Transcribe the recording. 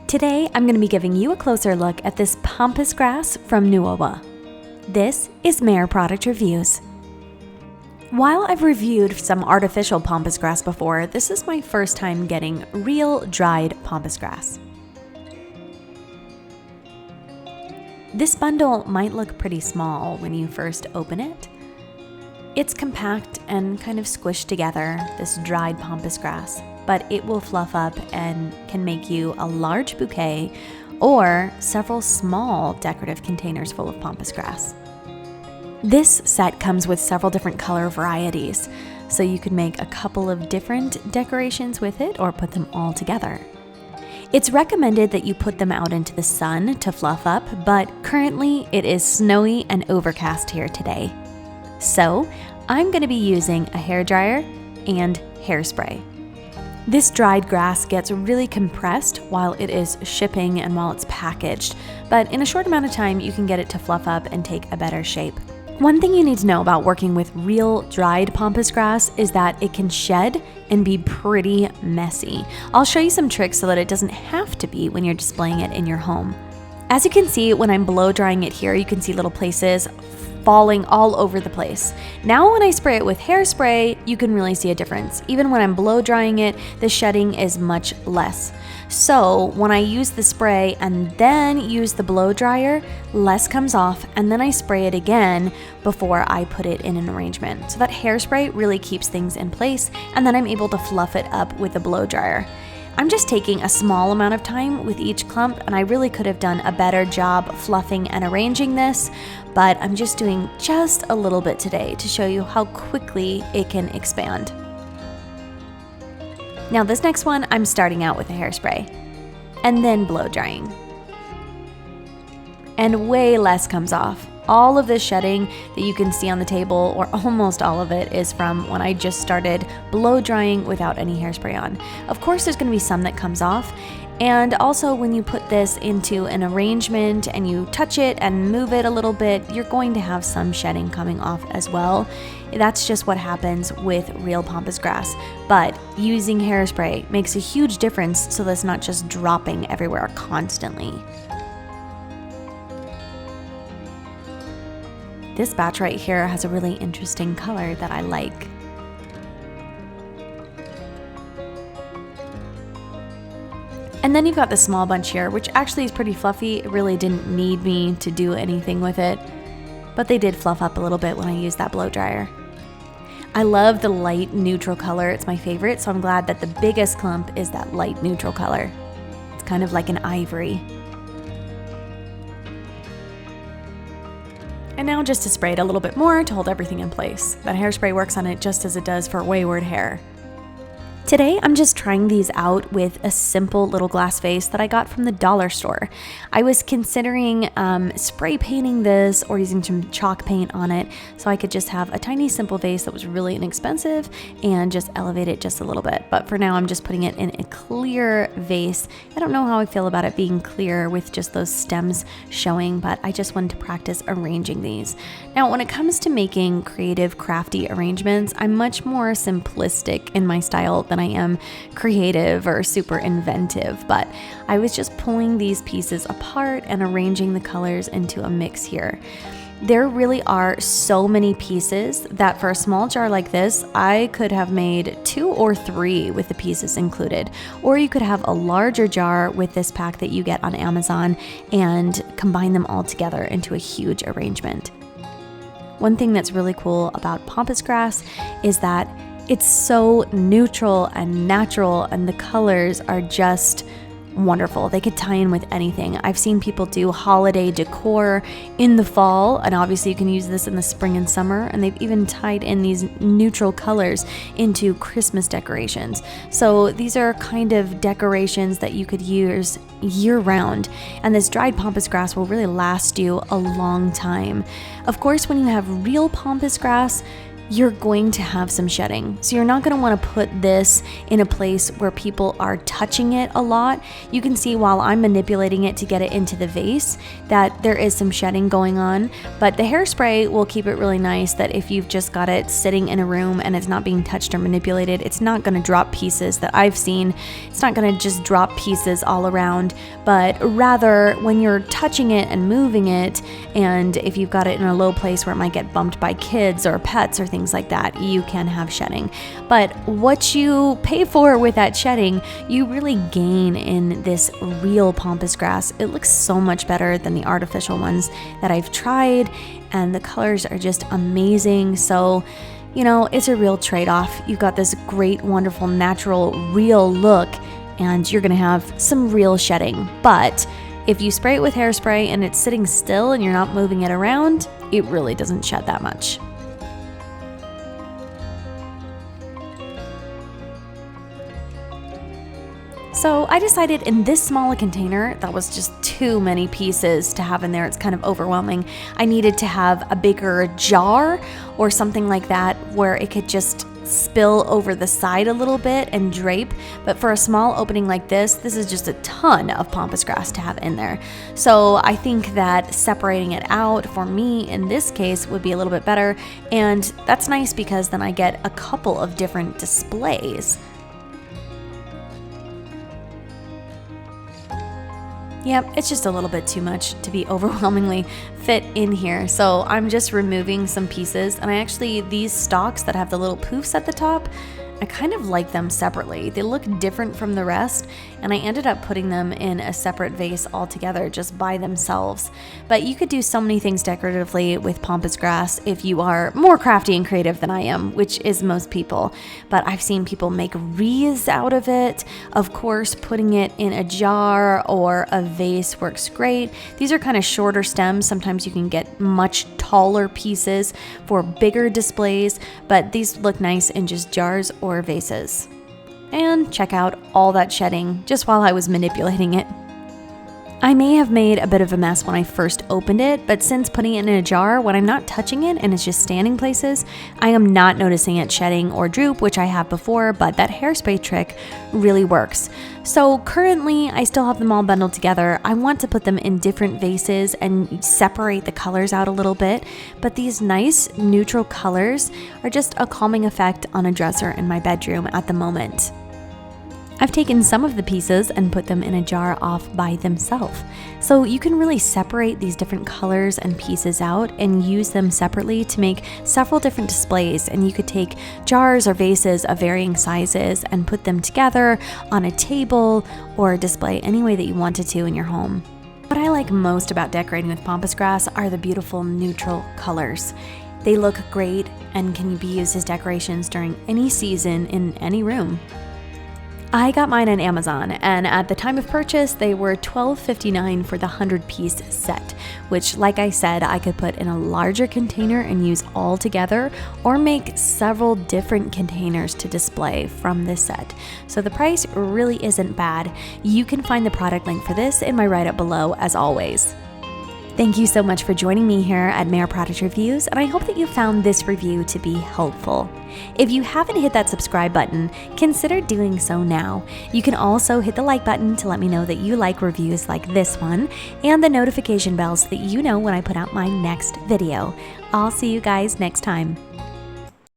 Today, I'm going to be giving you a closer look at this pampas grass from Nuowa. This is Mayor Product Reviews. While I've reviewed some artificial pampas grass before, this is my first time getting real dried pampas grass. This bundle might look pretty small when you first open it. It's compact and kind of squished together, this dried pampas grass, but it will fluff up and can make you a large bouquet or several small decorative containers full of pampas grass. This set comes with several different color varieties, so you could make a couple of different decorations with it or put them all together. It's recommended that you put them out into the sun to fluff up, but currently it is snowy and overcast here today. So I'm going to be using a hairdryer and hairspray. This dried grass gets really compressed while it is shipping and while it's packaged, but in a short amount of time you can get it to fluff up and take a better shape. One thing you need to know about working with real dried pampas grass is that it can shed and be pretty messy. I'll show you some tricks so that it doesn't have to be when you're displaying it in your home. As you can see, when I'm blow drying it here, you can see little places falling all over the place. Now when I spray it with hairspray, you can really see a difference. Even when I'm blow drying it, the shedding is much less. So when I use the spray and then use the blow dryer, less comes off, and then I spray it again before I put it in an arrangement. So that hairspray really keeps things in place, and then I'm able to fluff it up with the blow dryer. I'm just taking a small amount of time with each clump, and I really could have done a better job fluffing and arranging this, but I'm just doing just a little bit today to show you how quickly it can expand. Now this next one, I'm starting out with a hairspray and then blow drying. And way less comes off. All of this shedding that you can see on the table, or almost all of it, is from when I just started blow drying without any hairspray on. Of course, there's going to be some that comes off. And also when you put this into an arrangement and you touch it and move it a little bit, you're going to have some shedding coming off as well. That's just what happens with real pampas grass. But using hairspray makes a huge difference so that's not just dropping everywhere constantly. This batch right here has a really interesting color that I like. And then you've got the small bunch here, which actually is pretty fluffy. It really didn't need me to do anything with it, but they did fluff up a little bit when I used that blow dryer. I love the light neutral color. It's my favorite, so I'm glad that the biggest clump is that light neutral color. It's kind of like an ivory. And now just to spray it a little bit more to hold everything in place. That hairspray works on it just as it does for wayward hair. Today, I'm just trying these out with a simple little glass vase that I got from the dollar store. I was considering spray painting this or using some chalk paint on it so I could just have a tiny simple vase that was really inexpensive and just elevate it just a little bit. But for now, I'm just putting it in a clear vase. I don't know how I feel about it being clear with just those stems showing, but I just wanted to practice arranging these. Now, when it comes to making creative, crafty arrangements, I'm much more simplistic in my style than I am creative or super inventive, but I was just pulling these pieces apart and arranging the colors into a mix here. There really are so many pieces that for a small jar like this, I could have made 2 or 3 with the pieces included. Or you could have a larger jar with this pack that you get on Amazon and combine them all together into a huge arrangement. One thing that's really cool about pampas grass is that it's so neutral and natural, and the colors are just wonderful. They could tie in with anything. I've seen people do holiday decor in the fall, and obviously you can use this in the spring and summer, and they've even tied in these neutral colors into Christmas decorations. So these are kind of decorations that you could use year-round, and this dried pampas grass will really last you a long time. Of course, when you have real pampas grass, you're going to have some shedding. So you're not going to want to put this in a place where people are touching it a lot. You can see while I'm manipulating it to get it into the vase that there is some shedding going on, but the hairspray will keep it really nice that if you've just got it sitting in a room and it's not being touched or manipulated, it's not going to drop pieces that I've seen. It's not going to just drop pieces all around, but rather when you're touching it and moving it, and if you've got it in a low place where it might get bumped by kids or pets or things like that, you can have shedding. But what you pay for with that shedding, you really gain in this real pampas grass. It looks so much better than the artificial ones that I've tried, and the colors are just amazing. So, you know, it's a real trade-off. You've got this great, wonderful, natural, real look, and you're gonna have some real shedding. But if you spray it with hairspray and it's sitting still and you're not moving it around, it really doesn't shed that much. So I decided in this small a container, that was just too many pieces to have in there. It's kind of overwhelming. I needed to have a bigger jar or something like that where it could just spill over the side a little bit and drape. But for a small opening like this is just a ton of pampas grass to have in there. So I think that separating it out for me in this case would be a little bit better. And that's nice because then I get a couple of different displays. Yep, it's just a little bit too much to be overwhelmingly fit in here. So I'm just removing some pieces, and these stalks that have the little poofs at the top, I kind of like them separately. They look different from the rest, and I ended up putting them in a separate vase altogether just by themselves. But you could do so many things decoratively with pampas grass if you are more crafty and creative than I am, which is most people. But I've seen people make wreaths out of it. Of course, putting it in a jar or a vase works great. These are kind of shorter stems. Sometimes you can get much taller pieces for bigger displays, but these look nice in just jars or vases. And check out all that shedding just while I was manipulating it. I may have made a bit of a mess when I first opened it, but since putting it in a jar, when I'm not touching it and it's just standing places, I am not noticing it shedding or droop, which I have before, but that hairspray trick really works. So currently, I still have them all bundled together. I want to put them in different vases and separate the colors out a little bit, but these nice neutral colors are just a calming effect on a dresser in my bedroom at the moment. I've taken some of the pieces and put them in a jar off by themselves. So you can really separate these different colors and pieces out and use them separately to make several different displays. And you could take jars or vases of varying sizes and put them together on a table or display any way that you wanted to in your home. What I like most about decorating with pampas grass are the beautiful neutral colors. They look great and can be used as decorations during any season in any room. I got mine on Amazon, and at the time of purchase, they were $12.59 for the 100-piece set, which, like I said, I could put in a larger container and use all together, or make several different containers to display from this set. So the price really isn't bad. You can find the product link for this in my write-up below, as always. Thank you so much for joining me here at Mare Product Reviews, and I hope that you found this review to be helpful. If you haven't hit that subscribe button, consider doing so now. You can also hit the like button to let me know that you like reviews like this one, and the notification bell so that you know when I put out my next video. I'll see you guys next time.